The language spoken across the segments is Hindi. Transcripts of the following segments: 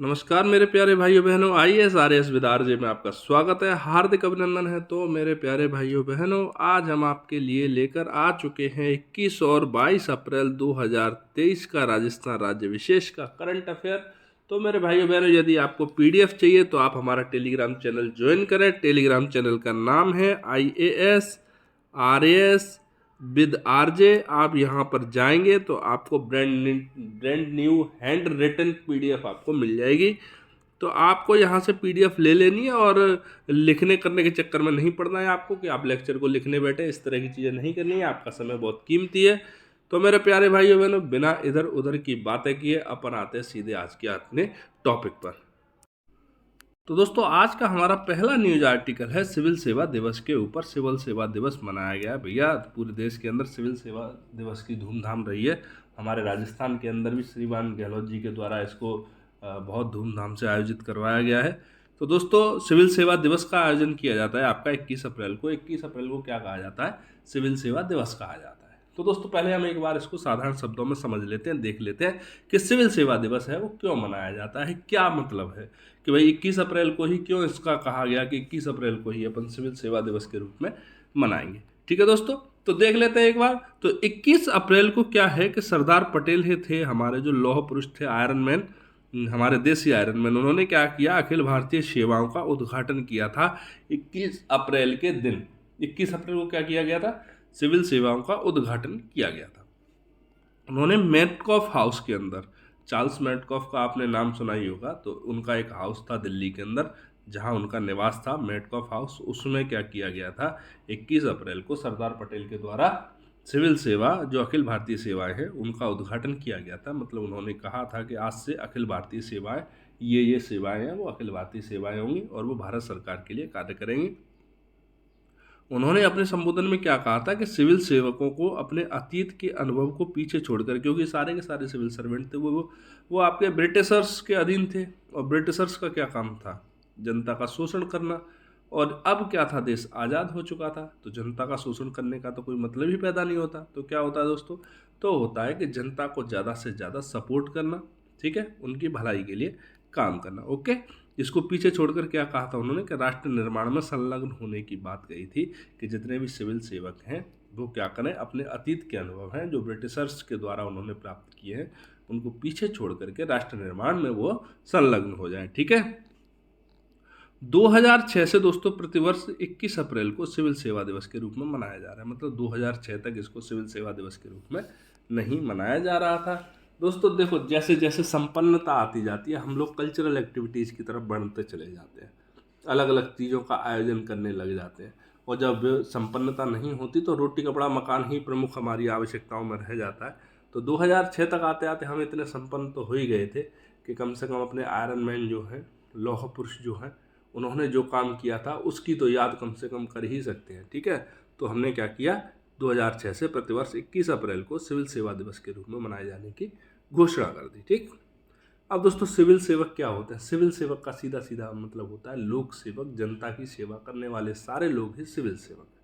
नमस्कार मेरे प्यारे भाइयों बहनों, आईएएस आरएएस विद आरजे में आपका स्वागत है, हार्दिक अभिनंदन है। तो मेरे प्यारे भाइयों बहनों, आज हम आपके लिए लेकर आ चुके हैं 21 और 22 अप्रैल 2023 का राजस्थान राज्य विशेष का करंट अफेयर। तो मेरे भाइयों बहनों, यदि आपको पीडीएफ चाहिए तो आप हमारा टेलीग्राम चैनल ज्वाइन करें। टेलीग्राम चैनल का नाम है आईएएस आरएएस विद आरजे। आप यहाँ पर जाएंगे तो आपको brand new handwritten PDF आपको मिल जाएगी। तो आपको यहाँ से पीडीएफ ले लेनी है और लिखने करने के चक्कर में नहीं पड़ना है आपको कि आप लेक्चर को लिखने बैठे, इस तरह की चीज़ें नहीं करनी है। आपका समय बहुत कीमती है। तो मेरे प्यारे भाइयों बहनों, बिना इधर उधर की बातें किए अपन आते हैं सीधे आज के अपने टॉपिक पर। तो दोस्तों, आज का हमारा पहला न्यूज आर्टिकल है सिविल सेवा दिवस के ऊपर। सिविल सेवा दिवस मनाया गया है भैया, पूरे देश के अंदर सिविल सेवा दिवस की धूमधाम रही है। हमारे राजस्थान के अंदर भी श्रीमान गहलोत जी के द्वारा इसको बहुत धूमधाम से आयोजित करवाया गया है। तो दोस्तों, सिविल सेवा दिवस का आयोजन किया जाता है आपका 21 अप्रैल को। 21 अप्रैल को क्या कहा जाता है? सिविल सेवा दिवस कहा जाता है। तो दोस्तों, पहले हम एक बार इसको साधारण शब्दों में समझ लेते हैं, देख लेते हैं कि सिविल सेवा दिवस है वो क्यों मनाया जाता है, क्या मतलब है कि भाई 21 अप्रैल को ही क्यों इसका कहा गया कि 21 अप्रैल को ही अपन सिविल सेवा दिवस के रूप में मनाएंगे। ठीक है दोस्तों, तो देख लेते हैं एक बार। तो 21 अप्रैल को क्या है कि सरदार पटेल ही थे हमारे जो लौह पुरुष थे, आयरन मैन, हमारे देसी आयरन मैन। उन्होंने क्या किया? अखिल भारतीय सेवाओं का उद्घाटन किया था 21 अप्रैल के दिन। 21 अप्रैल को क्या किया गया था? सिविल सेवाओं का उद्घाटन किया गया था। उन्होंने मेटकॉफ हाउस के अंदर, चार्ल्स मेटकॉफ का आपने नाम सुना ही होगा, तो उनका एक हाउस था दिल्ली के अंदर जहां उनका निवास था, मेटकॉफ हाउस। उसमें क्या किया गया था? 21 अप्रैल को सरदार पटेल के द्वारा सिविल सेवा, जो अखिल भारतीय सेवाएं हैं, उनका उद्घाटन किया गया था। मतलब उन्होंने कहा था कि आज से अखिल भारतीय सेवाएं, ये सेवाएं हैं वो अखिल भारतीय सेवाएं होंगी और वो भारत सरकार के लिए कार्य करेंगी। उन्होंने अपने संबोधन में क्या कहा था कि सिविल सेवकों को अपने अतीत के अनुभव को पीछे छोड़कर, क्योंकि सारे के सारे सिविल सर्वेंट थे वो आपके ब्रिटिशर्स के अधीन थे, और ब्रिटिशर्स का क्या काम था? जनता का शोषण करना। और अब क्या था? देश आज़ाद हो चुका था, तो जनता का शोषण करने का तो कोई मतलब ही पैदा नहीं होता। तो क्या होता है दोस्तों? तो होता है कि जनता को ज़्यादा से ज़्यादा सपोर्ट करना, ठीक है, उनकी भलाई के लिए काम करना। ओके, इसको पीछे छोड़कर क्या कहा था उन्होंने कि राष्ट्र निर्माण में संलग्न होने की बात कही थी कि जितने भी सिविल सेवक हैं वो क्या करें, अपने अतीत के अनुभव हैं जो ब्रिटिशर्स के द्वारा उन्होंने प्राप्त किए हैं, उनको पीछे छोड़ करके राष्ट्र निर्माण में वो संलग्न हो जाएं। ठीक है, 2006 से दोस्तों प्रतिवर्ष 21 अप्रैल को सिविल सेवा दिवस के रूप में मनाया जा रहा है। मतलब 2006 तक इसको सिविल सेवा दिवस के रूप में नहीं मनाया जा रहा था। दोस्तों देखो, जैसे जैसे संपन्नता आती जाती है, हम लोग कल्चरल एक्टिविटीज़ की तरफ बढ़ते चले जाते हैं, अलग अलग चीज़ों का आयोजन करने लग जाते हैं। और जब संपन्नता नहीं होती तो रोटी कपड़ा मकान ही प्रमुख हमारी आवश्यकताओं में रह जाता है। तो 2006 तक आते आते हम इतने संपन्न तो हो ही गए थे कि कम से कम अपने आयरन मैन जो हैं, लौह पुरुष जो हैं, उन्होंने जो काम किया था उसकी तो याद कम से कम कर ही सकते हैं। ठीक है, तो हमने क्या किया? 2006 से प्रतिवर्ष 21 अप्रैल को सिविल सेवा दिवस के रूप में मनाए जाने की घोषणा कर दी। ठीक, अब दोस्तों सिविल सेवक क्या होते हैं? सिविल सेवक का सीधा सीधा मतलब होता है लोक सेवक, जनता की सेवा करने वाले सारे लोग ही सिविल सेवक हैं।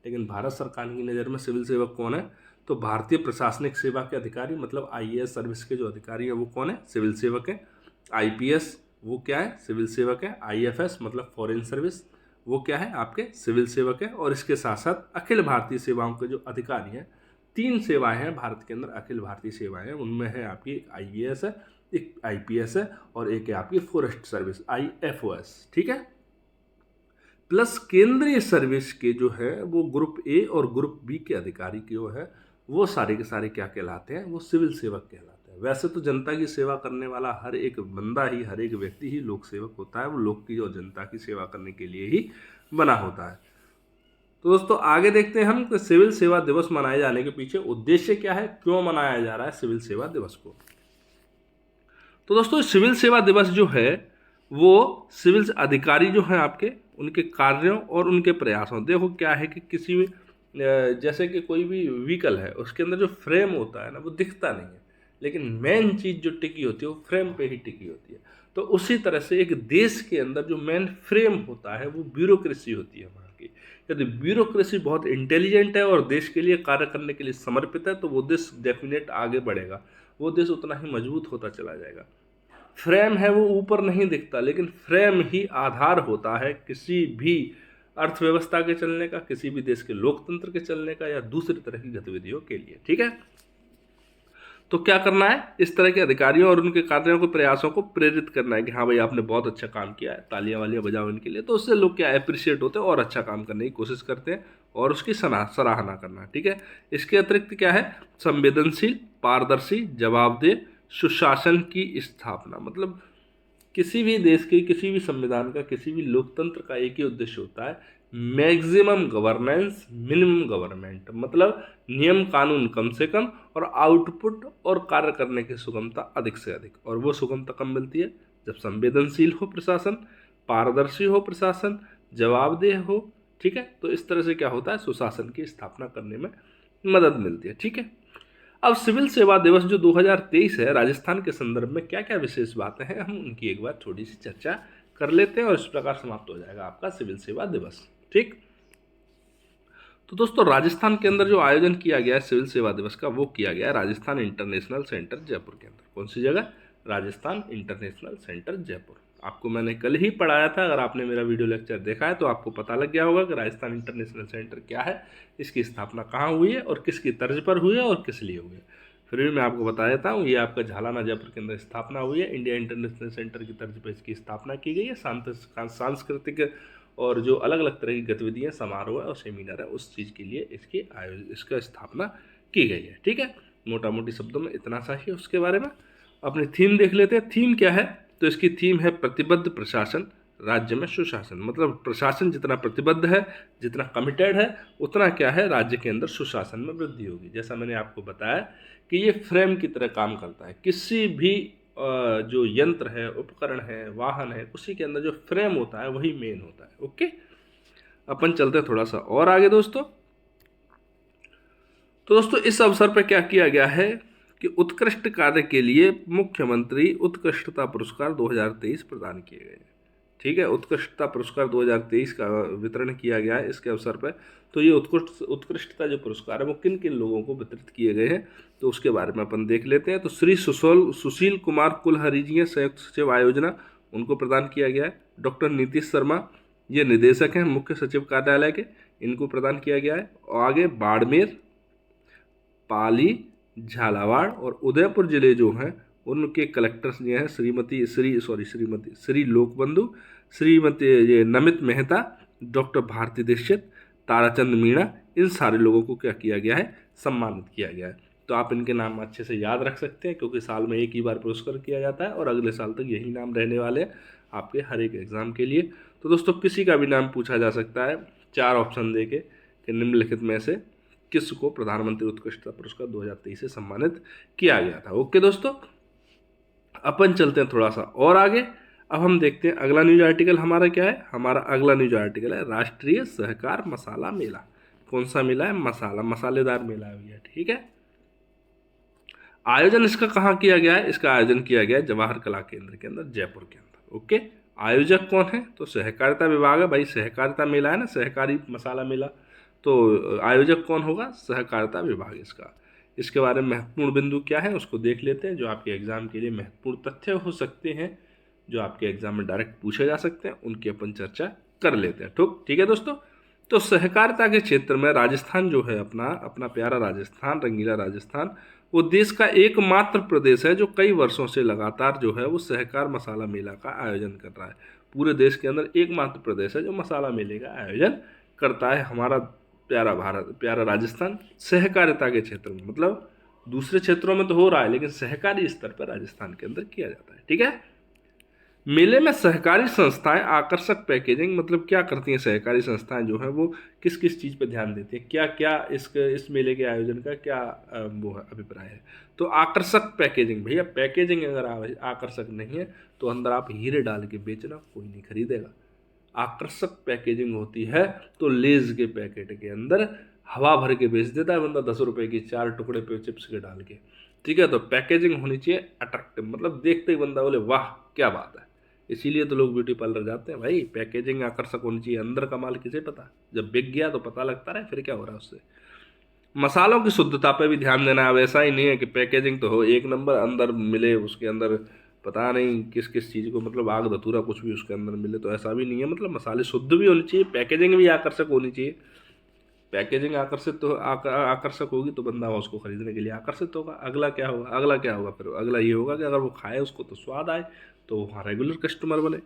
लेकिन भारत सरकार की नज़र में सिविल सेवक कौन है? तो भारतीय प्रशासनिक सेवा के अधिकारी, मतलब आईएएस सर्विस के जो अधिकारी हैं वो कौन है? सिविल सेवक है। आईपीएस वो क्या है? सिविल सेवक है। आईएफएस मतलब फॉरेन सर्विस, वो क्या है? आपके सिविल सेवक है। और इसके साथ साथ अखिल भारतीय सेवाओं के जो अधिकारी हैं, 3 सेवाएं हैं भारत के अंदर अखिल भारतीय सेवाएं हैं, उनमें है आपकी एक आईएएस है, एक आईपीएस है और एक है आपकी फॉरेस्ट सर्विस आईएफओएस। ठीक है, प्लस केंद्रीय सर्विस के जो है वो ग्रुप ए और ग्रुप बी के अधिकारी जो है वो सारे के सारे क्या कहलाते हैं? वो सिविल सेवक कहलाते हैं। वैसे तो जनता की सेवा करने वाला हर एक बंदा ही, हर एक व्यक्ति ही लोक सेवक होता है, वो लोक की और जनता की सेवा करने के लिए ही बना होता है। तो दोस्तों आगे देखते हैं हम कि सिविल सेवा दिवस मनाए जाने के पीछे उद्देश्य क्या है, क्यों मनाया जा रहा है सिविल सेवा दिवस को। तो दोस्तों सिविल सेवा दिवस जो है वो सिविल अधिकारी जो हैं आपके, उनके कार्यों और उनके प्रयासों, देखो क्या है कि किसी भी जैसे कि कोई भी व्हीकल है उसके अंदर जो फ्रेम होता है ना वो दिखता नहीं है, लेकिन मेन चीज़ जो टिकी होती है वो फ्रेम पे ही टिकी होती है। तो उसी तरह से एक देश के अंदर जो मेन फ्रेम होता है वो ब्यूरोक्रेसी होती है वहाँ की। यदि ब्यूरोक्रेसी बहुत इंटेलिजेंट है और देश के लिए कार्य करने के लिए समर्पित है तो वो देश डेफिनेट आगे बढ़ेगा, वो देश उतना ही मजबूत होता चला जाएगा। फ्रेम है वो ऊपर नहीं दिखता, लेकिन फ्रेम ही आधार होता है किसी भी अर्थव्यवस्था के चलने का, किसी भी देश के लोकतंत्र के चलने का, या दूसरी तरह की गतिविधियों के लिए। ठीक है, तो क्या करना है, इस तरह के अधिकारियों और उनके कार्यों को, प्रयासों को प्रेरित करना है कि हाँ भाई आपने बहुत अच्छा काम किया है, तालियां वालियां बजाओ इनके लिए। तो उससे लोग क्या अप्रिशिएट होते हैं और अच्छा काम करने की कोशिश करते हैं और उसकी सराहना करना। ठीक है, इसके अतिरिक्त क्या है, संवेदनशील, पारदर्शी, जवाबदेह सुशासन की स्थापना। मतलब किसी भी देश के, किसी भी संविधान का, किसी भी लोकतंत्र का एक ही उद्देश्य होता है, मैक्सिमम गवर्नेंस मिनिमम गवर्नमेंट। मतलब नियम कानून कम से कम और आउटपुट और कार्य करने की सुगमता अधिक से अधिक। और वो सुगमता कब मिलती है, जब संवेदनशील हो प्रशासन, पारदर्शी हो प्रशासन, जवाबदेह हो। ठीक है, तो इस तरह से क्या होता है, सुशासन की स्थापना करने में मदद मिलती है। ठीक है, अब सिविल सेवा दिवस जो 2023 है, राजस्थान के संदर्भ में क्या क्या विशेष बातें हैं, हम उनकी एक बार थोड़ी सी चर्चा कर लेते हैं और इस प्रकार समाप्त हो जाएगा आपका सिविल सेवा दिवस। ठीक, तो दोस्तों राजस्थान के अंदर जो आयोजन किया गया है सिविल सेवा दिवस का, वो किया गया है राजस्थान इंटरनेशनल सेंटर जयपुर के अंदर। कौन सी जगह, राजस्थान इंटरनेशनल सेंटर जयपुर। आपको मैंने कल ही पढ़ाया था, अगर आपने मेरा वीडियो लेक्चर देखा है तो आपको पता लग गया होगा कि राजस्थान इंटरनेशनल सेंटर क्या है, इसकी स्थापना कहाँ हुई है और किसकी तर्ज पर हुई है और किस लिए हुई है। फिर भी मैं आपको बता देता हूँ, ये आपका झालाना जयपुर के अंदर स्थापना हुई है। इंडिया इंटरनेशनल सेंटर की तर्ज पर इसकी स्थापना की गई है। सांस्कृतिक और जो अलग अलग तरह की गतिविधियाँ, समारोह है और सेमिनार है, उस चीज़ के लिए इसका स्थापना की गई है। ठीक है, मोटा मोटी शब्दों में इतना सा ही उसके बारे में। अपनी थीम देख लेते हैं, थीम क्या है, तो इसकी थीम है प्रतिबद्ध प्रशासन, राज्य में सुशासन। मतलब प्रशासन जितना प्रतिबद्ध है, जितना कमिटेड है, उतना क्या है, राज्य के अंदर सुशासन में वृद्धि होगी। जैसा मैंने आपको बताया कि ये फ्रेम की तरह काम करता है। किसी भी जो यंत्र है, उपकरण है, वाहन है, उसी के अंदर जो फ्रेम होता है वही मेन होता है। ओके, अपन चलते हैं थोड़ा सा और आगे दोस्तों। तो दोस्तों इस अवसर पर क्या किया गया है कि उत्कृष्ट कार्य के लिए मुख्यमंत्री उत्कृष्टता पुरस्कार 2023 प्रदान किए गए हैं। ठीक है, उत्कृष्टता पुरस्कार 2023 का वितरण किया गया है इसके अवसर पर। तो ये उत्कृष्टता जो पुरस्कार है वो किन किन लोगों को वितरित किए गए हैं, तो उसके बारे में अपन देख लेते हैं। तो श्री सुशील कुमार कुलहरी जी हैं, संयुक्त सचिव आयोजना, उनको प्रदान किया गया है। डॉक्टर नीतीश शर्मा, ये निदेशक हैं मुख्य सचिव कार्यालय के, इनको प्रदान किया गया है। और आगे बाड़मेर, पाली, झालावाड़ और उदयपुर जिले जो हैं उनके कलेक्टर्स जो हैं श्री लोकबंधु, श्रीमती ये नमित मेहता, डॉक्टर भारती दीक्षित, ताराचंद मीणा, इन सारे लोगों को क्या किया गया है, सम्मानित किया गया है। तो आप इनके नाम अच्छे से याद रख सकते हैं, क्योंकि साल में एक ही बार पुरस्कार किया जाता है और अगले साल तक यही नाम रहने वाले हैं आपके हर एक एग्जाम के लिए। तो दोस्तों किसी का भी नाम पूछा जा सकता है 4 ऑप्शन दे के कि निम्नलिखित में से किसको प्रधानमंत्री उत्कृष्टता पुरस्कार 2023 से सम्मानित किया गया था। ओके दोस्तों, अपन चलते हैं थोड़ा सा और आगे। अब हम देखते हैं अगला न्यूज आर्टिकल हमारा क्या है। हमारा अगला न्यूज आर्टिकल है राष्ट्रीय सहकार मसाला मेला। कौन सा मेला है, मसालेदार मेला है भैया। ठीक है, आयोजन इसका कहाँ किया गया है, इसका आयोजन किया गया है जवाहर कला केंद्र के अंदर, जयपुर के अंदर। ओके, आयोजक कौन है, तो सहकारिता विभाग है भाई। सहकारिता मेला है ना, सहकारी मसाला मेला, तो आयोजक कौन होगा, सहकारिता विभाग इसका। इसके बारे में महत्वपूर्ण बिंदु क्या है उसको देख लेते हैं, जो आपके एग्जाम के लिए महत्वपूर्ण तथ्य हो सकते हैं, जो आपके एग्जाम में डायरेक्ट पूछे जा सकते हैं, उनकी अपन चर्चा कर लेते हैं। ठीक है दोस्तों, तो सहकारिता के क्षेत्र में राजस्थान जो है अपना प्यारा राजस्थान, रंगीला राजस्थान, वो देश का एकमात्र प्रदेश है जो कई वर्षों से लगातार जो है वो सहकार मसाला मेला का आयोजन कर रहा है। पूरे देश के अंदर एकमात्र प्रदेश है जो मसाला मेले का आयोजन करता है हमारा प्यारा भारत, प्यारा राजस्थान, सहकारिता के क्षेत्र में। मतलब दूसरे क्षेत्रों में तो हो रहा है, लेकिन सहकारी स्तर पर राजस्थान के अंदर किया जाता है। ठीक है, मेले में सहकारी संस्थाएं आकर्षक पैकेजिंग, मतलब क्या करती हैं सहकारी संस्थाएं जो हैं वो किस किस चीज़ पर ध्यान देती हैं, क्या क्या इस मेले के आयोजन का क्या वो है अभिप्राय है। तो आकर्षक पैकेजिंग, भैया पैकेजिंग अगर आकर्षक नहीं है तो अंदर आप हीरे डाल के बेचना, कोई नहीं खरीदेगा। आकर्षक पैकेजिंग होती है तो लेज के पैकेट के अंदर हवा भर के बेच देता है बंदा 10 रुपए की 4 टुकड़े पे चिप्स के डाल के। ठीक है, तो पैकेजिंग होनी चाहिए अट्रैक्टिव, मतलब देखते ही बंदा बोले वाह क्या बात है। इसीलिए तो लोग ब्यूटी पार्लर जाते हैं भाई, पैकेजिंग आकर्षक होनी चाहिए। अंदर का माल किसे पता, जब बिक गया तो पता लगता है फिर क्या हो रहा है उससे। मसालों की शुद्धता पे भी ध्यान देना है। अब ऐसा ही नहीं है कि पैकेजिंग तो हो एक नंबर, अंदर मिले उसके अंदर पता नहीं किस किस चीज़ को, मतलब आग धतूरा कुछ भी उसके अंदर मिले, तो ऐसा भी नहीं है। मतलब मसाले शुद्ध भी होने चाहिए, पैकेजिंग भी आकर्षक होनी चाहिए। पैकेजिंग आकर्षित तो आकर्षक होगी तो बंदा उसको खरीदने के लिए आकर्षित होगा। अगला क्या होगा, अगला क्या होगा, फिर अगला ये होगा कि अगर वो खाए उसको तो स्वाद आए, तो वहाँ रेगुलर कस्टमर बने।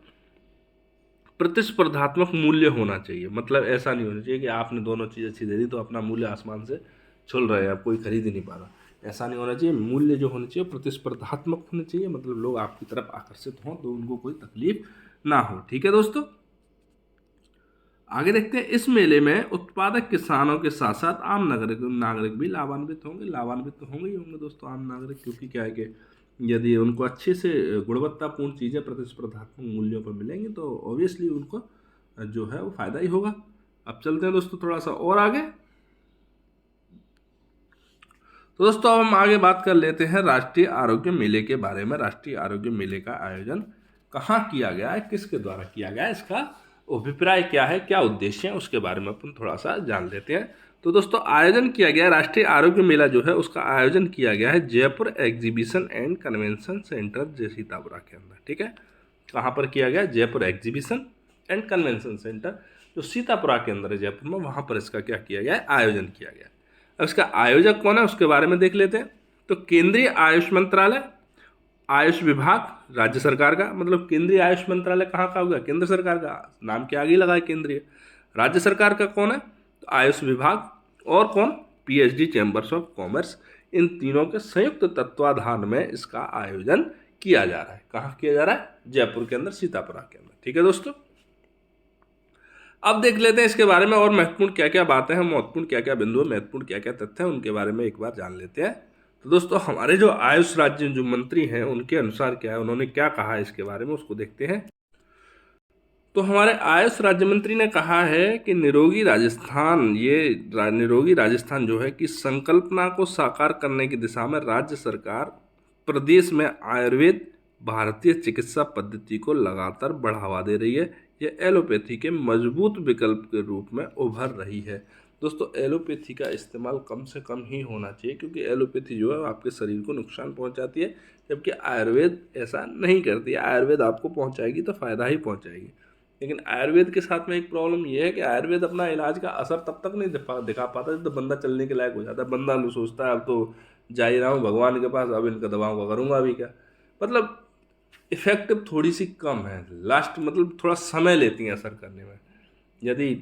प्रतिस्पर्धात्मक मूल्य होना चाहिए, मतलब ऐसा नहीं होना चाहिए कि आपने दोनों चीज़ अच्छी दे दी तो अपना मूल्य आसमान से छुल रहे हैं, अब कोई खरीद ही नहीं पा रहा। ऐसा नहीं होना चाहिए। मूल्य जो होना चाहिए प्रतिस्पर्धात्मक होने चाहिए, मतलब लोग आपकी तरफ आकर्षित हों तो उनको कोई तकलीफ ना हो। ठीक है दोस्तों, आगे देखते हैं। इस मेले में उत्पादक किसानों के साथ साथ आम नागरिक भी लाभान्वित होंगे। लाभान्वित तो होंगे ही होंगे दोस्तों आम नागरिक, क्योंकि क्या है कि यदि उनको अच्छे से गुणवत्तापूर्ण चीज़ें प्रतिस्पर्धात्मक मूल्यों पर मिलेंगी तो ऑब्वियसली उनको जो है वो फ़ायदा ही होगा। अब चलते हैं दोस्तों थोड़ा सा और आगे। तो दोस्तों अब हम आगे बात कर लेते हैं राष्ट्रीय आरोग्य मेले के बारे में। राष्ट्रीय आरोग्य मेले का आयोजन कहाँ किया गया है, किसके द्वारा किया गया है, इसका अभिप्राय क्या है, क्या उद्देश्य है, उसके बारे में अपन थोड़ा सा जान लेते हैं। तो दोस्तों आयोजन किया गया है, राष्ट्रीय आरोग्य मेला जो है उसका आयोजन किया गया है Jaipur exhibition and convention centre Sitapura के अंदर। ठीक है, कहाँ पर किया गया, Jaipur exhibition and convention centre जो सीतापुरा के अंदर है जयपुर में, वहाँ पर इसका क्या किया गया है, आयोजन किया गया है। अब इसका आयोजक कौन है उसके बारे में देख लेते हैं। तो केंद्रीय आयुष मंत्रालय, आयुष विभाग राज्य सरकार का, मतलब केंद्रीय आयुष मंत्रालय कहाँ का होगा, केंद्र सरकार का, नाम के आगे लगा है केंद्रीय। राज्य सरकार का कौन है, तो आयुष विभाग, और कौन, पीएचडी चैम्बर्स ऑफ कॉमर्स। इन तीनों के संयुक्त तत्वाधान में इसका आयोजन किया जा रहा है। कहाँ किया जा रहा है, जयपुर के अंदर, सीतापुरा के अंदर। ठीक है दोस्तों, अब देख लेते हैं इसके बारे में और महत्वपूर्ण क्या क्या बातें हैं, महत्वपूर्ण क्या क्या बिंदु है, महत्वपूर्ण क्या क्या तथ्य हैं, उनके बारे में एक बार जान लेते हैं। तो दोस्तों हमारे जो आयुष राज्य जो मंत्री हैं उनके अनुसार क्या है, उन्होंने क्या कहा है इसके बारे में, उसको देखते हैं। तो हमारे आयुष राज्य मंत्री ने कहा है कि निरोगी राजस्थान जो है कि संकल्पना को साकार करने की दिशा में राज्य सरकार प्रदेश में आयुर्वेद भारतीय चिकित्सा पद्धति को लगातार बढ़ावा दे रही है। यह एलोपैथी के मजबूत विकल्प के रूप में उभर रही है। दोस्तों एलोपैथी का इस्तेमाल कम से कम ही होना चाहिए, क्योंकि एलोपैथी जो है आपके शरीर को नुकसान पहुंचाती है, जबकि आयुर्वेद ऐसा नहीं करती है। आयुर्वेद आपको पहुंचाएगी तो फ़ायदा ही पहुंचाएगी। लेकिन आयुर्वेद के साथ में एक प्रॉब्लम यह है कि आयुर्वेद अपना इलाज का असर तब तक नहीं दिखा पाता जब तो बंदा चलने के लायक हो जाता है। बंदा सोचता है अब तो जा ही रहा हूँ भगवान के पास, अब इनका दवाओं का करूँगा अभी क्या, मतलब इफेक्टिव थोड़ी सी कम है, लास्ट मतलब थोड़ा समय लेती हैं असर करने में। यदि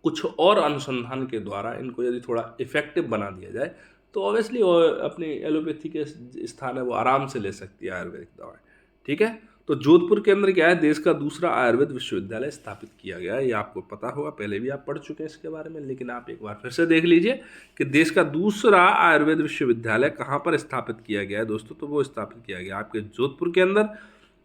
कुछ और अनुसंधान के द्वारा इनको यदि थोड़ा इफेक्टिव बना दिया जाए तो ऑब्वियसली अपनी एलोपैथी के स्थान है वो आराम से ले सकती है आयुर्वेदिक दवाएं। ठीक है, तो जोधपुर के अंदर क्या है, देश का दूसरा आयुर्वेद विश्वविद्यालय स्थापित किया गया है। ये आपको पता होगा, पहले भी आप पढ़ चुके हैं इसके बारे में, लेकिन आप एक बार फिर से देख लीजिए कि देश का दूसरा आयुर्वेद विश्वविद्यालय कहाँ पर स्थापित किया गया है दोस्तों। तो वो स्थापित किया गया आपके जोधपुर के अंदर।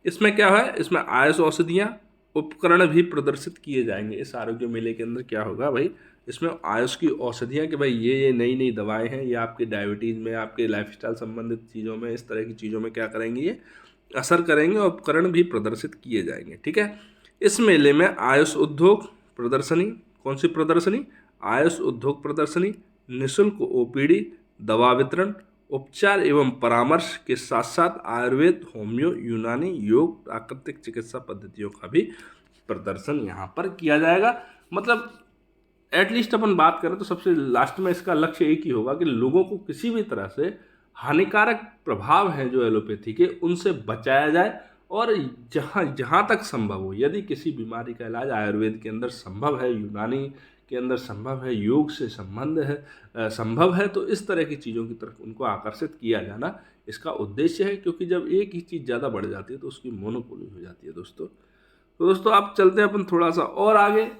इसमें क्या है, इसमें आयुष औषधियाँ उपकरण भी प्रदर्शित किए जाएंगे। इस आरोग्य मेले के अंदर क्या होगा भाई, इसमें आयुष की औषधियाँ कि भाई ये नई नई दवाएं हैं, ये आपके डायबिटीज़ में, आपके लाइफस्टाइल संबंधित चीज़ों में, इस तरह की चीज़ों में क्या करेंगे, ये असर करेंगे, और उपकरण भी प्रदर्शित किए जाएंगे। ठीक है, इस मेले में आयुष उद्योग प्रदर्शनी, कौन सी प्रदर्शनी, आयुष उद्योग प्रदर्शनी, निःशुल्क ओपीडी, दवा वितरण, उपचार एवं परामर्श के साथ साथ आयुर्वेद, होम्यो, यूनानी, योग, प्राकृतिक चिकित्सा पद्धतियों का भी प्रदर्शन यहाँ पर किया जाएगा। मतलब एटलीस्ट अपन बात करें तो सबसे लास्ट में इसका लक्ष्य एक ही होगा कि लोगों को किसी भी तरह से हानिकारक प्रभाव हैं जो एलोपैथी के, उनसे बचाया जाए। और जहाँ तक संभव हो, यदि किसी बीमारी का इलाज आयुर्वेद के अंदर संभव है, यूनानी के अंदर संभव है, योग से संभव है, तो इस तरह की चीज़ों की तरफ उनको आकर्षित किया जाना इसका उद्देश्य है। क्योंकि जब एक ही चीज़ ज़्यादा बढ़ जाती है तो उसकी मोनोपोली हो जाती है दोस्तों। तो दोस्तों आप चलते हैं अपन थोड़ा सा और आगे।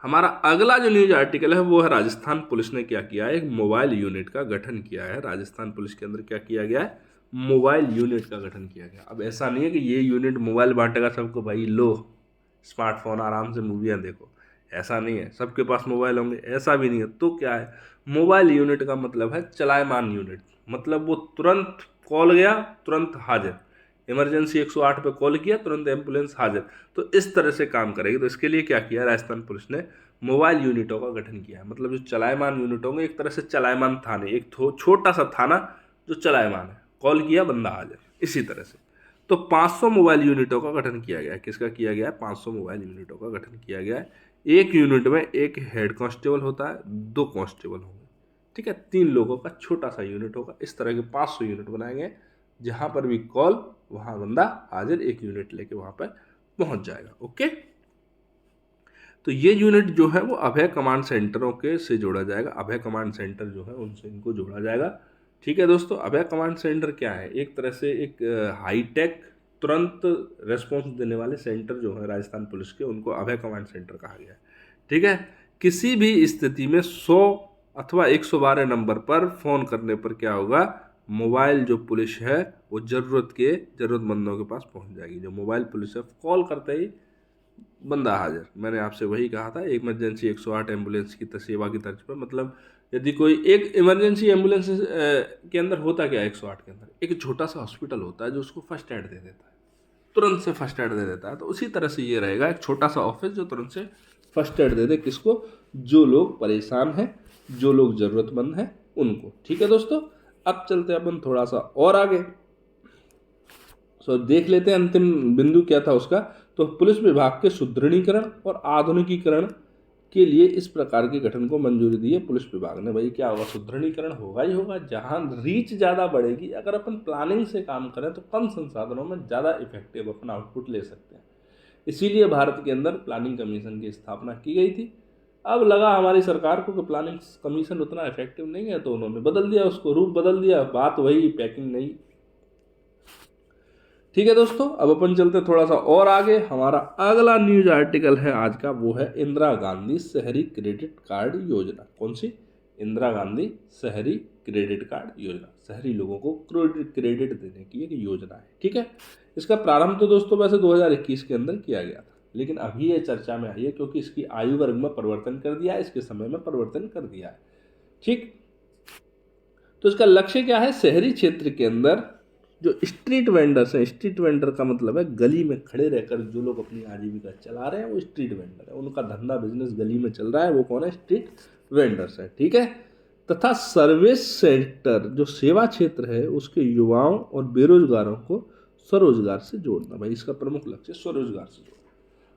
हमारा अगला जो न्यूज आर्टिकल है वो है राजस्थान पुलिस ने क्या किया है, एक मोबाइल यूनिट का गठन किया है। राजस्थान पुलिस के अंदर क्या किया गया है, मोबाइल यूनिट का गठन किया गया। अब ऐसा नहीं है कि ये यूनिट मोबाइल बांटेगा सबको, भाई लो स्मार्टफोन आराम से मूवियाँ देखो, ऐसा नहीं है। सबके पास मोबाइल होंगे, ऐसा भी नहीं है। तो क्या है, मोबाइल यूनिट का मतलब है चलायमान यूनिट, मतलब वो तुरंत कॉल गया तुरंत हाजिर, इमरजेंसी 108 पे कॉल किया तुरंत एम्बुलेंस हाजिर, तो इस तरह से काम करेगी। तो इसके लिए क्या किया राजस्थान पुलिस ने, मोबाइल यूनिटों का गठन किया है। मतलब जो चलायमान यूनिट होंगे, एक तरह से चलायमान थाने, एक छोटा सा थाना जो चलायमान है, कॉल किया बंदा हाजिर। इसी तरह से तो 500 मोबाइल यूनिटों का गठन किया गया है। किसका किया गया है? 500 मोबाइल यूनिटों का गठन किया गया है। एक यूनिट में एक हेड कांस्टेबल होता है, 2 कांस्टेबल होंगे, ठीक है, 3 लोगों का छोटा सा यूनिट होगा। इस तरह के 500 यूनिट बनाएंगे, जहां पर भी कॉल वहां बंदा हाजिर, एक यूनिट लेके वहां पर पहुंच जाएगा। ओके, तो ये यूनिट जो है वो अभय कमांड सेंटरों के से जोड़ा जाएगा। अभय कमांड सेंटर जो है उनसे इनको जोड़ा जाएगा। ठीक है दोस्तों, अभय कमांड सेंटर क्या है? एक तरह से एक हाईटेक तुरंत रेस्पॉन्स देने वाले सेंटर जो है राजस्थान पुलिस के, उनको अभय कमांड सेंटर कहा गया है। ठीक है, किसी भी स्थिति में 100 अथवा 112 नंबर पर फ़ोन करने पर क्या होगा? मोबाइल जो पुलिस है वो ज़रूरतमंदों के पास पहुंच जाएगी। जो मोबाइल पुलिस है, कॉल करते ही बंदा हाजिर। मैंने आपसे वही कहा था, इमरजेंसी 108 एम्बुलेंस की सेवा की तर्ज पर, मतलब यदि कोई एक इमरजेंसी एम्बुलेंस के अंदर होता क्या है, 108 के अंदर एक छोटा सा हॉस्पिटल होता है जो उसको फर्स्ट एड दे देता है, तुरंत से फर्स्ट एड दे देता है। तो उसी तरह से ये रहेगा, एक छोटा सा ऑफिस जो तुरंत से फर्स्ट एड दे दे। किसको? जो लोग परेशान हैं, जो लोग ज़रूरतमंद हैं उनको। ठीक है दोस्तों, अब चलते हैं अपन थोड़ा सा और आगे। देख लेते हैं अंतिम बिंदु क्या था उसका। तो पुलिस विभाग के सुदृढ़ीकरण और आधुनिकीकरण के लिए इस प्रकार के गठन को मंजूरी दी है पुलिस विभाग ने। भाई क्या होगा? सुदृढ़ीकरण होगा ही होगा। जहां रीच ज़्यादा बढ़ेगी, अगर अपन प्लानिंग से काम करें तो कम संसाधनों में ज़्यादा इफेक्टिव अपन आउटपुट ले सकते हैं। इसीलिए भारत के अंदर प्लानिंग कमीशन की स्थापना की गई थी। अब लगा हमारी सरकार को कि प्लानिंग कमीशन उतना इफेक्टिव नहीं है, तो उन्होंने बदल दिया, उसको रूप बदल दिया। बात वही, पैकिंग नहीं। ठीक है दोस्तों, अब अपन चलते थोड़ा सा और आगे। हमारा अगला न्यूज आर्टिकल है आज का, वो है इंदिरा गांधी शहरी क्रेडिट कार्ड योजना। कौन सी? इंदिरा गांधी शहरी क्रेडिट कार्ड योजना। शहरी लोगों को क्रेडिट देने की एक योजना है। ठीक है, इसका प्रारंभ तो दोस्तों वैसे 2021 के अंदर किया गया था, लेकिन अभी ये चर्चा में आई है क्योंकि इसकी आयु वर्ग में परिवर्तन कर दिया है, इसके समय में परिवर्तन कर दिया है। ठीक, तो इसका लक्ष्य क्या है? शहरी क्षेत्र के अंदर जो स्ट्रीट वेंडर्स हैं, स्ट्रीट वेंडर का मतलब है गली में खड़े रहकर जो लोग अपनी आजीविका चला रहे हैं, वो स्ट्रीट वेंडर है। उनका धंधा बिजनेस गली में चल रहा है, वो कौन है? स्ट्रीट वेंडर्स है। ठीक है, तथा सर्विस सेक्टर जो सेवा क्षेत्र है उसके युवाओं और बेरोजगारों को स्वरोजगार से जोड़ना। भाई इसका प्रमुख लक्ष्य स्वरोजगार से जोड़ना।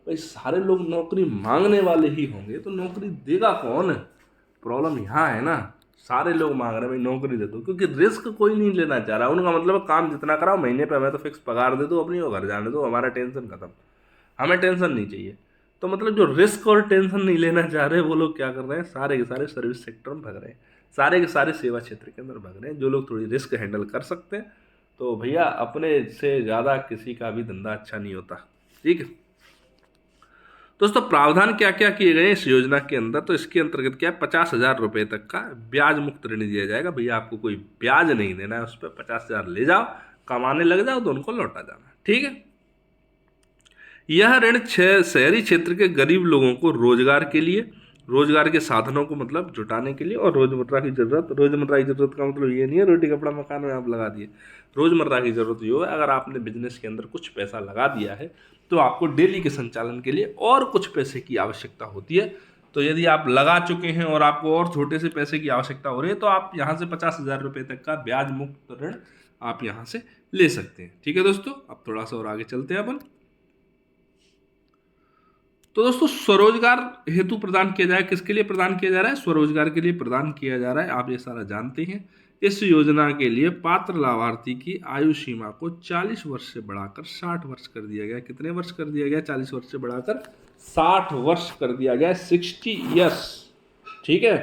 भाई सारे लोग नौकरी मांगने वाले ही होंगे तो नौकरी देगा कौन? प्रॉब्लम यहाँ है ना, सारे लोग मांग रहे हैं भाई नौकरी दे दो, क्योंकि रिस्क कोई नहीं लेना चाह रहा। उनका मतलब काम जितना कराओ, महीने पे हमें तो फिक्स पगार दे दो, अपनी वो घर जाने दो, हमारा टेंशन खत्म, हमें टेंशन नहीं चाहिए। तो मतलब जो रिस्क और टेंशन नहीं लेना चाह रहे वो लोग क्या कर रहे हैं? सारे के सारे सर्विस सेक्टर में भाग रहे हैं, सारे के सारे सेवा क्षेत्र के अंदर भाग रहे हैं। जो लोग थोड़ी रिस्क हैंडल कर सकते हैं, तो भैया अपने से ज़्यादा किसी का भी धंधा अच्छा नहीं होता। ठीक है दोस्तों, प्रावधान क्या क्या किए गए इस योजना के अंदर? तो इसके अंतर्गत क्या है? 50,000 रुपये तक का ब्याज मुक्त ऋण दिया जाएगा। भैया आपको कोई ब्याज नहीं देना है, उस पर 50,000 ले जाओ, कमाने लग जाओ तो उनको लौटा जाना। ठीक है, यह ऋण शहरी क्षेत्र के गरीब लोगों को रोजगार के लिए, रोजगार के साधनों को मतलब जुटाने के लिए, और रोजमर्रा की जरूरत का मतलब ये नहीं है रोटी कपड़ा मकान में आप लगा दिए। रोजमर्रा की जरूरत ये है, अगर आपने बिजनेस के अंदर कुछ पैसा लगा दिया है तो आपको डेली के संचालन के लिए और कुछ पैसे की आवश्यकता होती है। तो यदि आप लगा चुके हैं और आपको और छोटे से पैसे की आवश्यकता हो रही है, तो आप यहाँ से 50,000 रुपये तक का ब्याज मुक्त ऋण आप यहाँ से ले सकते हैं। ठीक है दोस्तों, अब थोड़ा सा और आगे चलते हैं अपन। तो दोस्तों, स्वरोजगार हेतु प्रदान किया जाए, किसके लिए प्रदान किया जा रहा है? स्वरोजगार के लिए प्रदान किया जा रहा है, आप ये सारा जानते हैं। इस योजना के लिए पात्र लाभार्थी की आयु सीमा को 40 वर्ष से बढ़ाकर 60 वर्ष कर दिया गया। कितने वर्ष कर दिया गया? 40 वर्ष से बढ़ाकर 60 वर्ष कर दिया गया, 60 ईयर्स। ठीक है,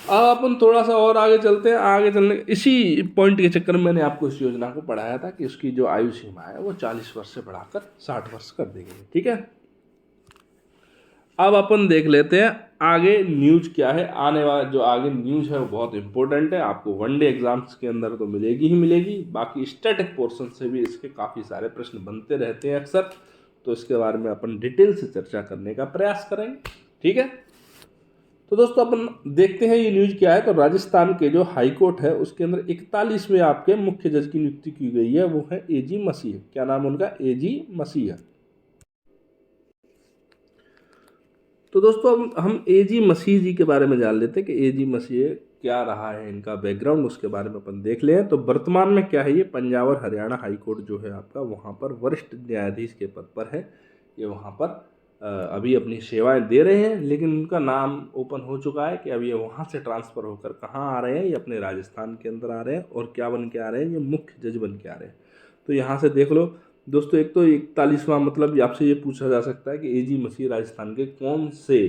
अब अपन थोड़ा सा और आगे चलते हैं। आगे चलने इसी पॉइंट के चक्कर में मैंने आपको इस योजना को पढ़ाया था कि उसकी जो आयु सीमा है वो 40 वर्ष से बढ़ाकर 60 वर्ष कर दी गई। ठीक है, अब अपन देख लेते हैं आगे न्यूज क्या है। आने वाला जो आगे न्यूज है वो बहुत इंपॉर्टेंट है, आपको वनडे एग्जाम्स के अंदर तो मिलेगी ही मिलेगी। बाकी स्टैटिक पोर्शन से भी इसके काफ़ी सारे प्रश्न बनते रहते हैं अक्सर, तो इसके बारे में अपन डिटेल से चर्चा करने का प्रयास करेंगे। ठीक है, तो दोस्तों अपन देखते हैं ये न्यूज क्या है। तो राजस्थान के जो हाई कोर्ट है उसके अंदर 41वें आपके मुख्य जज की नियुक्ति की गई है, वो है एजी मसीह। क्या नाम है उनका? एजी मसीह। तो दोस्तों हम एजी मसीह जी के बारे में जान लेते हैं कि एजी मसीह क्या रहा है इनका बैकग्राउंड, उसके बारे में अपन देख लें। तो वर्तमान में क्या है, ये पंजाब और हरियाणा हाई कोर्ट जो है आपका, वहाँ पर वरिष्ठ न्यायाधीश के पद पर है। ये वहाँ पर अभी अपनी सेवाएं दे रहे हैं, लेकिन उनका नाम ओपन हो चुका है कि अब ये वहाँ से ट्रांसफ़र होकर कहाँ आ रहे हैं, ये अपने राजस्थान के अंदर आ रहे हैं। और क्या बन के आ रहे हैं, ये मुख्य जज बन के आ रहे हैं। तो यहाँ से देख लो दोस्तों, एक तो 41वां मतलब आपसे ये पूछा जा सकता है कि एजी मसीह राजस्थान के कौन से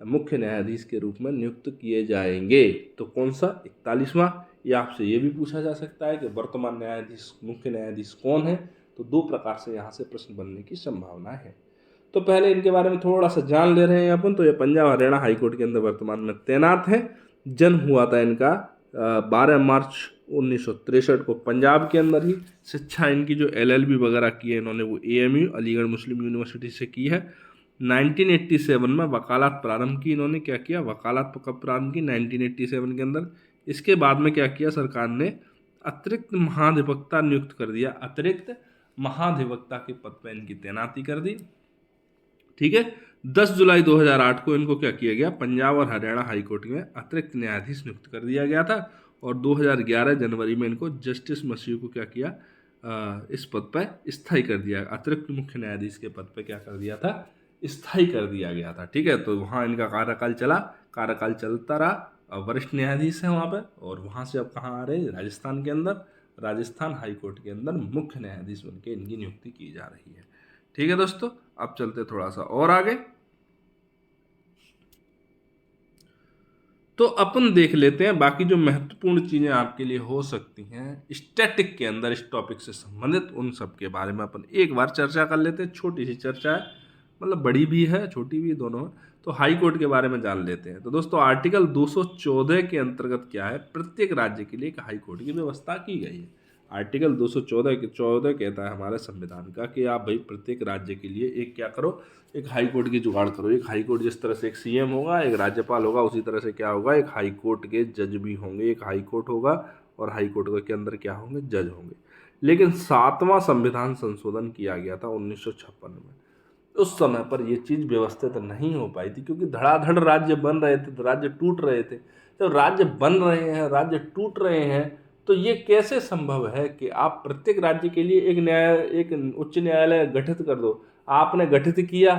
मुख्य न्यायाधीश के रूप में नियुक्त किए जाएंगे। तो कौन सा 41वां, या आपसे ये भी पूछा जा सकता है कि वर्तमान न्यायाधीश मुख्य न्यायाधीश कौन है। तो दो प्रकार से यहाँ से प्रश्न बनने की संभावना है। तो पहले इनके बारे में थोड़ा सा जान ले रहे हैं अपन। तो ये पंजाब हरियाणा हाई कोर्ट के अंदर वर्तमान में तैनात है। जन्म हुआ था इनका 12 मार्च 1963 को पंजाब के अंदर ही। शिक्षा इनकी जो LLB वगैरह की है इन्होंने, वो AMU अलीगढ़ मुस्लिम यूनिवर्सिटी से की है। 1987 में वकालत प्रारंभ की इन्होंने। क्या किया, वकालत कब प्रारंभ की, 1987 के अंदर। इसके बाद में क्या किया, सरकार ने अतिरिक्त महाधिवक्ता नियुक्त कर दिया। अतिरिक्त महाधिवक्ता के पद पर इनकी तैनाती कर दी। ठीक है, 10 जुलाई 2008 को इनको क्या किया गया, पंजाब और हरियाणा हाई कोर्ट में अतिरिक्त न्यायाधीश नियुक्त कर दिया गया था। और 2011 जनवरी में इनको जस्टिस मसीह को क्या किया, इस पद पर स्थायी कर दिया। अतिरिक्त मुख्य न्यायाधीश के पद पर क्या कर दिया था, स्थायी कर दिया गया था। ठीक है, तो वहाँ इनका कार्यकाल चलता रहा। वरिष्ठ न्यायाधीश है वहाँ पर। और वहाँ से अब कहाँ आ रहे हैं, राजस्थान के अंदर, राजस्थान हाई कोर्ट के अंदर मुख्य न्यायाधीश बनके इनकी नियुक्ति की जा रही है। ठीक है दोस्तों, अब चलते थोड़ा सा और आगे। तो अपन देख लेते हैं बाकी जो महत्वपूर्ण चीजें आपके लिए हो सकती हैं स्टैटिक के अंदर इस टॉपिक से संबंधित, उन सब के बारे में अपन एक बार चर्चा कर लेते हैं। छोटी सी चर्चा है, मतलब बड़ी भी है छोटी भी, दोनों है। तो हाई कोर्ट के बारे में जान लेते हैं। तो दोस्तों आर्टिकल 214 के अंतर्गत क्या है, प्रत्येक राज्य के लिए एक हाई कोर्ट की व्यवस्था की गई है। आर्टिकल 214 कहता है हमारे संविधान का कि आप भाई प्रत्येक राज्य के लिए एक क्या करो, एक हाई कोर्ट की जुगाड़ करो। एक हाई कोर्ट, जिस तरह से एक CM होगा, एक राज्यपाल होगा, उसी तरह से क्या होगा, एक हाई कोर्ट के जज भी होंगे। एक हाई कोर्ट होगा और हाई कोर्ट के अंदर क्या होंगे, जज होंगे। लेकिन 7वां संविधान संशोधन किया गया था 1956 में। उस समय पर यह चीज़ व्यवस्थित नहीं हो पाई थी, क्योंकि धड़ाधड़ राज्य बन रहे थे, तो राज्य टूट रहे थे। जब राज्य बन रहे हैं, राज्य टूट रहे हैं, तो ये कैसे संभव है कि आप प्रत्येक राज्य के लिए एक उच्च न्यायालय गठित कर दो। आपने गठित किया,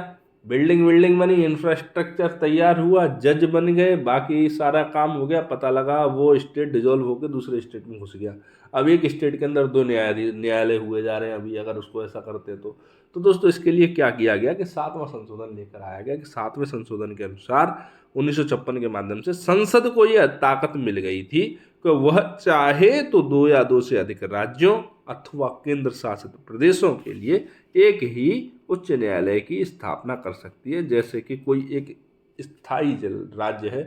बिल्डिंग बनी, इंफ्रास्ट्रक्चर तैयार हुआ, जज बन गए, बाकी सारा काम हो गया, पता लगा वो स्टेट डिजोल्व होकर दूसरे स्टेट में घुस गया। अब एक स्टेट के अंदर 2 न्यायालय हुए जा रहे हैं अभी, अगर उसको ऐसा करते तो दोस्तों इसके लिए क्या किया गया कि 7वां संशोधन लेकर आया गया कि 7वें संशोधन के अनुसार 1956 के माध्यम से संसद को यह ताकत मिल गई थी कि वह चाहे तो 2 या 2 से अधिक राज्यों अथवा केंद्र शासित प्रदेशों के लिए एक ही उच्च न्यायालय की स्थापना कर सकती है। जैसे कि कोई एक स्थायी राज्य है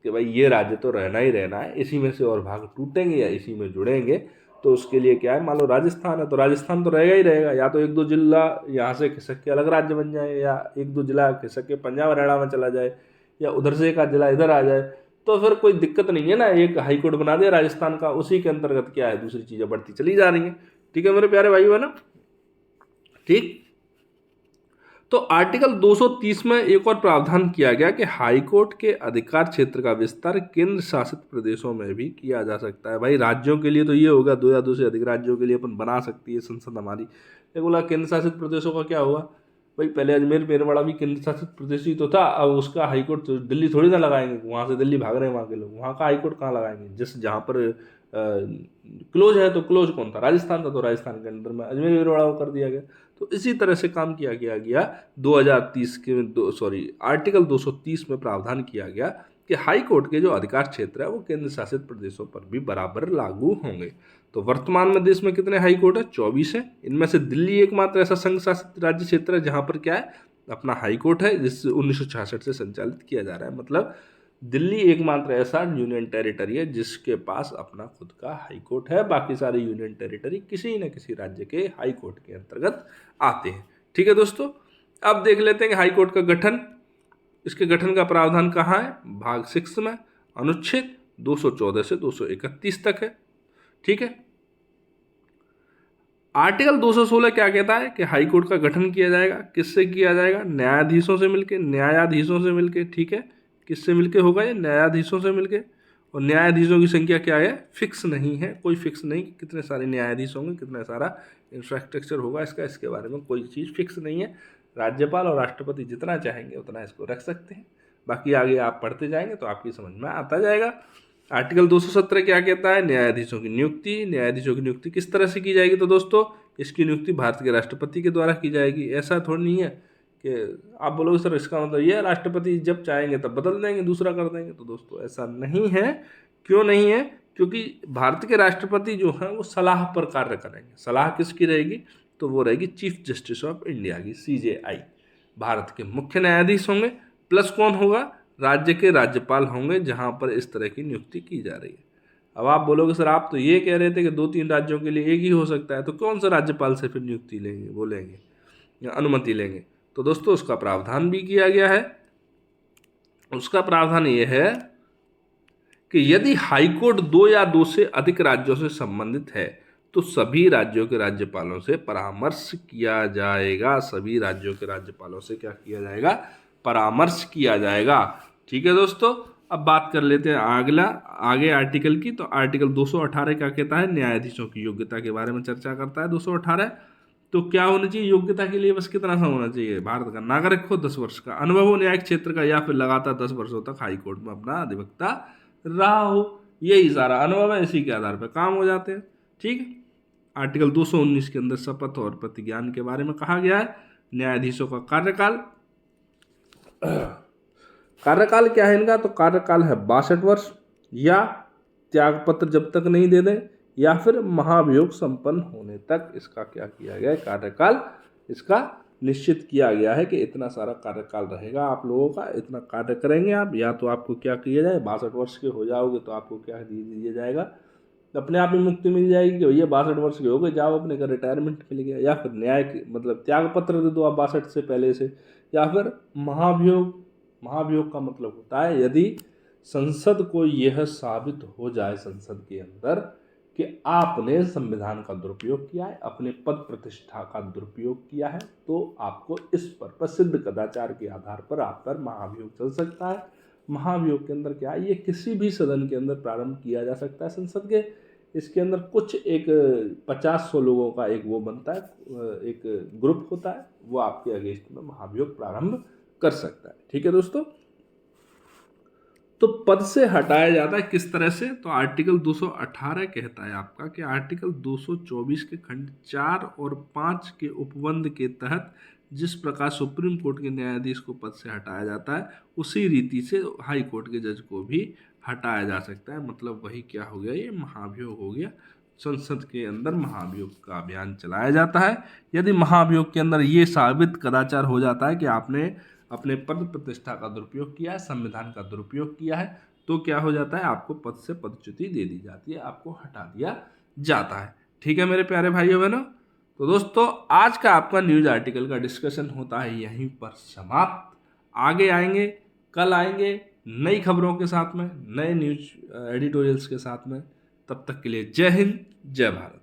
कि भाई ये राज्य तो रहना ही रहना है, इसी में से और भाग टूटेंगे या इसी में जुड़ेंगे, तो उसके लिए क्या है, मान लो राजस्थान है तो राजस्थान तो रहेगा ही रहेगा। या तो 1-2 जिला यहाँ से खिसक के अलग राज्य बन जाए, या 1-2 जिला खिसक के पंजाब हरियाणा में चला जाए, या उधर से एक आध जिला इधर आ जाए, तो फिर कोई दिक्कत नहीं है ना। एक हाई कोर्ट बना दिया राजस्थान का, उसी के अंतर्गत क्या है, दूसरी चीज़ें बढ़ती चली जा रही हैं। ठीक है मेरे प्यारे भाई बहनों, ठीक। तो आर्टिकल 230 में एक और प्रावधान किया गया कि हाई कोर्ट के अधिकार क्षेत्र का विस्तार केंद्र शासित प्रदेशों में भी किया जा सकता है। भाई राज्यों के लिए तो ये होगा, 2 या 2 से अधिक राज्यों के लिए अपन बना सकती है संसद हमारी। लेकिन बोला केंद्र शासित प्रदेशों का क्या हुआ, भाई पहले अजमेर मेरवाड़ा भी केंद्र शासित प्रदेश ही तो था। अब उसका हाई कोर्ट तो दिल्ली थोड़ी ना लगाएंगे, वहाँ से दिल्ली भाग रहे हैं वहाँ के लोग, वहाँ का हाई कोर्ट कहाँ लगाएंगे। जिस जहाँ पर क्लोज है, तो क्लोज कौन था, राजस्थान था, तो राजस्थान के अंदर में अजमेर मेरवाड़ा को कर दिया गया। तो इसी तरह से काम किया गया 2030 के आर्टिकल 230 में प्रावधान किया गया कि हाई कोर्ट के जो अधिकार क्षेत्र है वो केंद्र शासित प्रदेशों पर भी बराबर लागू होंगे। तो वर्तमान में देश में कितने हाई कोर्ट है, 24 है। इनमें से दिल्ली एकमात्र ऐसा संघ शासित राज्य क्षेत्र है जहां पर क्या है, अपना हाई कोर्ट है, जिस 1966 से संचालित किया जा रहा है। मतलब दिल्ली एकमात्र ऐसा यूनियन टेरिटरी है जिसके पास अपना खुद का हाई कोर्ट है। बाकी सारे यूनियन टेरिटरी किसी न किसी राज्य के हाई कोर्ट के अंतर्गत आते हैं। ठीक है दोस्तों, अब देख लेते हैं कि हाई कोर्ट का गठन, इसके गठन का प्रावधान कहाँ है, भाग 6 में अनुच्छेद 214 से 231 तक है। ठीक है, आर्टिकल 216 क्या कहता है कि हाई कोर्ट का गठन किया जाएगा, किससे किया जाएगा, न्यायाधीशों से मिलके। ठीक है, किससे मिलके होगा ये, न्यायाधीशों से मिलके। और न्यायाधीशों की संख्या क्या है, फिक्स नहीं है, कोई फिक्स नहीं कि कितने सारे न्यायाधीश होंगे, कितना सारा इंफ्रास्ट्रक्चर होगा इसका, इसके बारे में कोई चीज़ फिक्स नहीं है। राज्यपाल और राष्ट्रपति जितना चाहेंगे उतना इसको रख सकते हैं। बाकी आगे आप पढ़ते जाएंगे तो आपकी समझ में आता जाएगा। आर्टिकल 217 क्या कहता है, न्यायाधीशों की नियुक्ति। न्यायाधीशों की नियुक्ति किस तरह से की जाएगी, तो दोस्तों इसकी नियुक्ति भारत के राष्ट्रपति के द्वारा की जाएगी। ऐसा थोड़ी नहीं है कि आप बोलोगे सर इसका मतलब ये राष्ट्रपति जब चाहेंगे तब बदल देंगे, दूसरा कर देंगे, तो दोस्तों ऐसा नहीं है। क्यों नहीं है, क्योंकि भारत के राष्ट्रपति जो हैं वो सलाह पर कार्य करेंगे। सलाह किसकी रहेगी, तो वो रहेगी चीफ जस्टिस ऑफ इंडिया की, CJI। भारत के मुख्य न्यायाधीश होंगे, प्लस कौन होगा, राज्य के राज्यपाल होंगे जहाँ पर इस तरह की नियुक्ति की जा रही है। अब आप बोलोगे सर आप तो ये कह रहे थे कि 2-3 राज्यों के लिए एक ही हो सकता है, तो कौन सा राज्यपाल से फिर नियुक्ति लेंगे, बोलेंगे या अनुमति लेंगे, तो दोस्तों उसका प्रावधान भी किया गया है। उसका प्रावधान ये है कि यदि हाईकोर्ट 2 या 2 से अधिक राज्यों से संबंधित है तो सभी राज्यों के राज्यपालों से परामर्श किया जाएगा। सभी राज्यों के राज्यपालों से क्या किया जाएगा, परामर्श किया जाएगा। ठीक है दोस्तों, अब बात कर लेते हैं आगे आर्टिकल की। तो आर्टिकल 218 क्या कहता है, न्यायाधीशों की योग्यता के बारे में चर्चा करता है। 218 तो क्या होना चाहिए योग्यता के लिए, बस कितना सा होना चाहिए, भारत का नागरिक हो, 10 वर्ष का अनुभव हो न्यायिक क्षेत्र का, या फिर लगातार 10 वर्षों तक हाईकोर्ट में अपना अधिवक्ता रहा हो। यही सारा अनुभव है, इसी के आधार पर काम हो जाते हैं। ठीक है। आर्टिकल 219 के अंदर शपथ और प्रतिज्ञान के बारे में कहा गया है। न्यायाधीशों का कार्यकाल क्या है इनका, तो कार्यकाल है 62 वर्ष, या त्यागपत्र जब तक नहीं दे दें, या फिर महाभियोग संपन्न होने तक इसका क्या किया गया है, कार्यकाल इसका निश्चित किया गया है कि इतना सारा कार्यकाल रहेगा आप लोगों का, इतना कार्य करेंगे आप। या तो आपको क्या किया जाए, 62 वर्ष के हो जाओगे तो आपको क्या दिया जाएगा, अपने आप ही मुक्ति मिल जाएगी कि भैया 62 वर्ष के हो गए, जाओ अपने का रिटायरमेंट मिल गया। या फिर न्याय मतलब त्याग पत्र दे दो आप 62 से पहले से। या फिर महाभियोग का मतलब होता है यदि संसद को यह साबित हो जाए संसद के अंदर कि आपने संविधान का दुरुपयोग किया है, अपने पद प्रतिष्ठा का दुरुपयोग किया है, तो आपको इस पर प्रसिद्ध कदाचार के आधार पर आप पर महाभियोग चल सकता है। महाभियोग के अंदर क्या है, ये किसी भी सदन के अंदर प्रारंभ किया जा सकता है संसद के। इसके अंदर कुछ एक 50-100 लोगों का एक वो बनता है, एक ग्रुप होता है, वो आपके अगेंस्ट में महाभियोग प्रारंभ कर सकता है। ठीक है दोस्तों, तो पद से हटाया जाता है किस तरह से, तो आर्टिकल 218 कहता है आपका कि आर्टिकल 224 के खंड 4 और 5 के उपबंध के तहत जिस प्रकार सुप्रीम कोर्ट के न्यायाधीश को पद से हटाया जाता है, उसी रीति से हाई कोर्ट के जज को भी हटाया जा सकता है। मतलब वही क्या हो गया, ये महाभियोग हो गया। संसद के अंदर महाभियोग का अभियान चलाया जाता है। यदि महाभियोग के अंदर ये साबित कदाचार हो जाता है कि आपने अपने पद प्रतिष्ठा का दुरुपयोग किया है, संविधान का दुरुपयोग किया है, तो क्या हो जाता है, आपको पद से पदच्युति दे दी जाती है, आपको हटा दिया जाता है। ठीक है मेरे प्यारे भाइयों बहनों, तो दोस्तों आज का आपका न्यूज आर्टिकल का डिस्कशन होता है यहीं पर समाप्त। आगे आएंगे, कल आएंगे नई खबरों के साथ में, नए न्यूज एडिटोरियल्स के साथ में। तब तक के लिए जय हिंद, जय भारत।